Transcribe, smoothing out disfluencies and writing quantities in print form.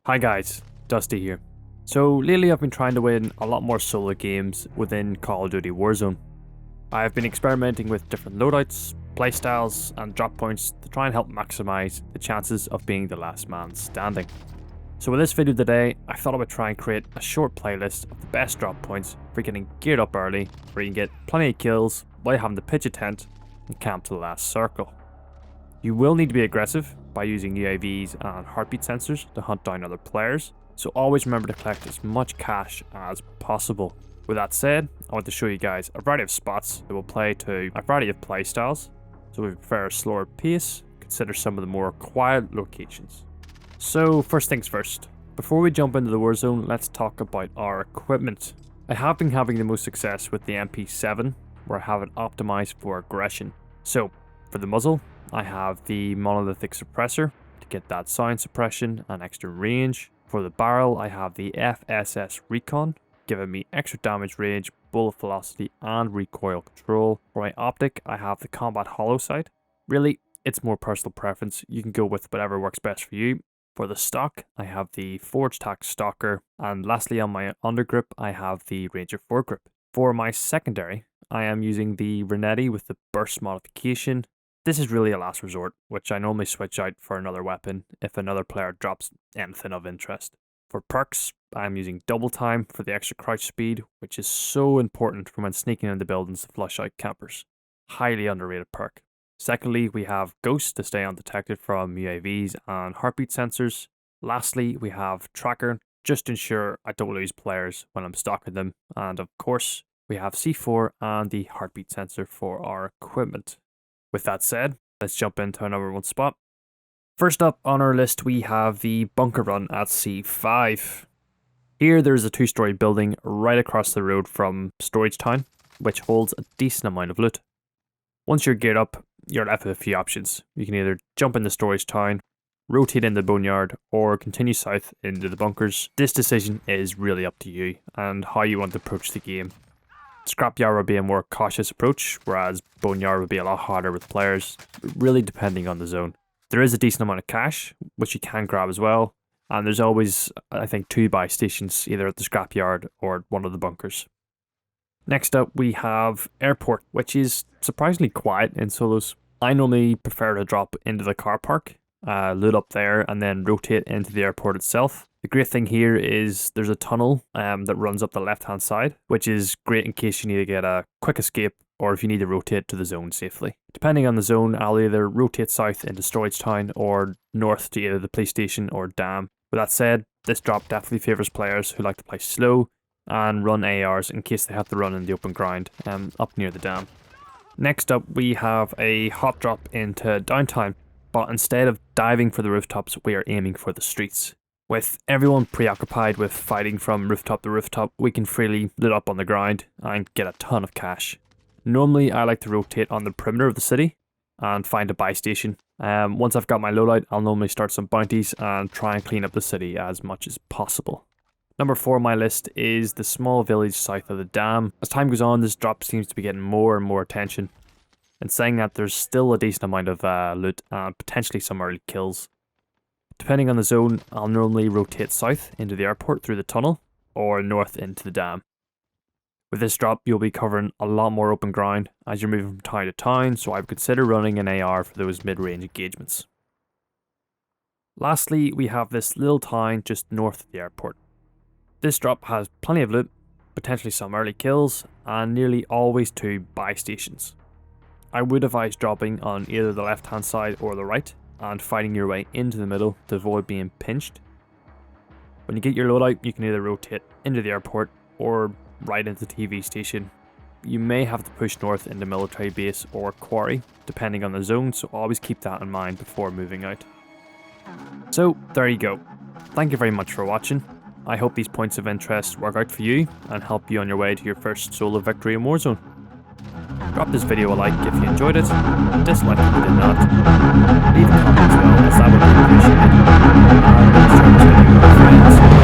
Hi guys, Dusty here. So lately I've been trying to win a lot more solo games within Call of Duty Warzone. I've been experimenting with different loadouts, playstyles and drop points to try and help maximize the chances of being the last man standing. So with this video today, I thought I would try and create a short playlist of the best drop points for getting geared up early, where you can get plenty of kills while having to pitch a tent and camp to the last circle. You will need to be aggressive by using UAVs and heartbeat sensors to hunt down other players, so always remember to collect as much cash as possible. With that said, I want to show you guys a variety of spots that will play to a variety of playstyles. So if you prefer a slower pace, consider some of the more quiet locations. So first things first, before we jump into the Warzone, let's talk about our equipment. I have been having the most success with the MP7, where I have it optimized for aggression. So for the muzzle, I have the monolithic suppressor to get that sound suppression and extra range. For the barrel, I have the FSS Recon, giving me extra damage range, bullet velocity and recoil control. For my optic, I have the combat hollow sight. Really, it's more personal preference. You can go with whatever works best for you. For the stock, I have the Forged Tack Stalker, and lastly on my undergrip, I have the Ranger foregrip. For my secondary, I am using the Renetti with the burst modification. This is really a last resort, which I normally switch out for another weapon if another player drops anything of interest. For perks, I am using double time for the extra crouch speed, which is so important for when sneaking into buildings to flush out campers. Highly underrated perk. Secondly, we have Ghost to stay undetected from UAVs and heartbeat sensors. Lastly, we have Tracker, just to ensure I don't lose players when I'm stalking them. And of course, we have C4 and the heartbeat sensor for our equipment. With that said, let's jump into our number one spot. First up on our list, we have the bunker run at C5. Here there's a two-story building right across the road from Storage Town, which holds a decent amount of loot. Once you're geared up, you're left with a few options. You can either jump into Storage Town, rotate in the boneyard, or continue south into the bunkers. This decision is really up to you and how you want to approach the game. Scrapyard would be a more cautious approach, whereas Boneyard would be a lot harder with players, really depending on the zone. There is a decent amount of cash, which you can grab as well, and there's always, I think, 2 buy stations, either at the Scrapyard or one of the bunkers. Next up, we have Airport, which is surprisingly quiet in solos. I normally prefer to drop into the car park, loot up there, and then rotate into the airport itself. The great thing here is there's a tunnel that runs up the left hand side, which is great in case you need to get a quick escape or if you need to rotate to the zone safely. Depending on the zone, I'll either rotate south into Storage Town or north to either the police station or dam. With that said, this drop definitely favours players who like to play slow and run ARs in case they have to run in the open ground up near the dam. Next up, we have a hot drop into downtown, but instead of diving for the rooftops, we are aiming for the streets. With everyone preoccupied with fighting from rooftop to rooftop, we can freely loot up on the ground and get a ton of cash. Normally, I like to rotate on the perimeter of the city and find a buy station. Once I've got my loadout, I'll normally start some bounties and try and clean up the city as much as possible. Number 4 on my list is the small village south of the dam. As time goes on, this drop seems to be getting more and more attention. And saying that, there's still a decent amount of loot and potentially some early kills. Depending on the zone, I'll normally rotate south into the airport through the tunnel or north into the dam. With this drop, you'll be covering a lot more open ground as you're moving from town to town, so I would consider running an AR for those mid-range engagements. Lastly, we have this little town just north of the airport. This drop has plenty of loot, potentially some early kills, and nearly always 2 buy stations. I would advise dropping on either the left hand side or the right, and fighting your way into the middle to avoid being pinched. When you get your loadout, you can either rotate into the airport or right into the TV station. You may have to push north into military base or quarry, depending on the zone, so always keep that in mind before moving out. So there you go. Thank you very much for watching. I hope these points of interest work out for you and help you on your way to your first solo victory in Warzone. Drop this video a like if you enjoyed it, dislike if you did not, leave a comment as well as that would be appreciated, and share this video with your friends.